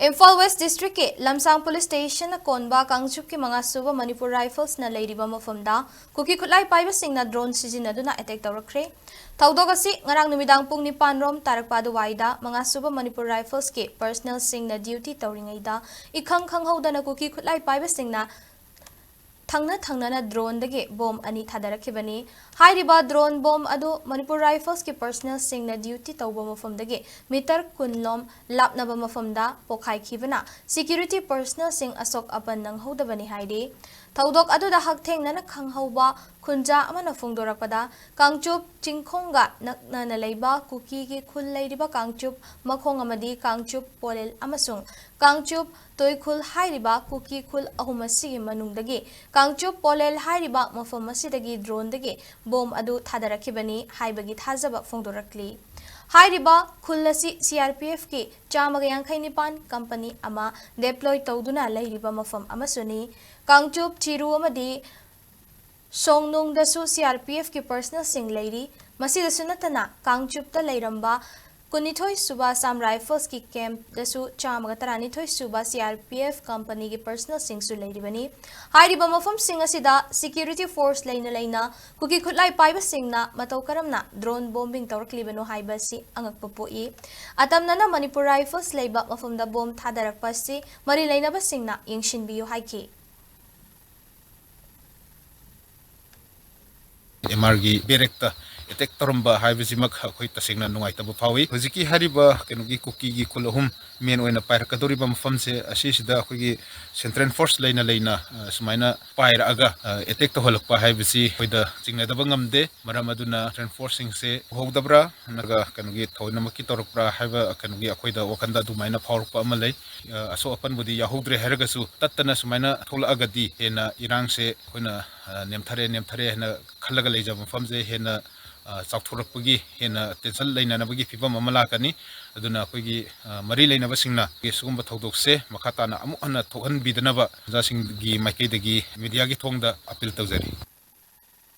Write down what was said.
Imphal West District ke Lamsang Police Station na konba Kangchup ki mga suba Manipur Rifles na leiriba mafamda kuki kutlay paiba sing na drone Sijin-Naduna attack Tourakkhre. Tawdog asi ngarang numidang pung nipan rom tarakpa duwaida mga suba Manipur Rifles ke personal sing na duty tawringayda ikhang hauda na kuki kutlay paiba sing na thangna na drone dage bomb ani thadarakibani hairiba drone bomb adu Manipur Rifles ki personal sing na duty tawba mafam dage meter kunlom lapnaba mafamda pokhai khibana security personal sing asok apan nang hodabani haide tawdok adu da haktheng na khanghauba khunja amana fungdorakpada Kangchup chingkhonga nakna leiba kuki ki khul leiriba Kangchup makhong amadi Kangchup polel amasung Kangchup toikhul hairiba kuki khul ahumasi manungdagi Kangchup polel hairiba mafam asidagi drone dagi bom adu thadarakibani haibagi thajaba fongdorakli hairiba khulasi CRPF ki chamagayang khainipan company ama deploy tawduna leiriba mafam amasuni Kangchup chiru amadi songnung dasu CRPF ki personal sing leiri masidasu natana Kangchup ta leiramba kunithoi suba Sam Rifles ki camp dasu chamaga taranithoi suba CRPF company ki personal sing su leiribani hairiba mafam sing asida security force leina kuki khutlai paiba singna matau karamna drone bombing tawraklibano haibasi angakpopoi atamna na Manipur Rifles leiba mafamda bomb thadarakpasi mari leinaba singna yengshinbiyu haiki MRG Berekta attack toromba haibasimak khoi tasingna nungai tabu phawi hojiki hariba kenugi kuki gi kulhum men oina pair kadoriba mafamse asisida khogi central force leina sumaina pair aga attack to holakpa haibasi hoida chingna daba ngamde maramaduna central forcing se hodabra naga kenugi thoinamaki torokra haiba kenugi akhoida wakanda dumaina phawrpa amalai aso apan budi yahodre heragasu tattana sumaina thola agadi hena irangse khoina nemthare hena khalaga leija mafamse hena Tourakkhre hena tension lainanabagi fibam ama lakani aduna akoigi mari lainabasingna sugumba thawdokse makhatana amu hana thohan bidanaba jasing gi maikaidagi media gi thongda appeal tawjari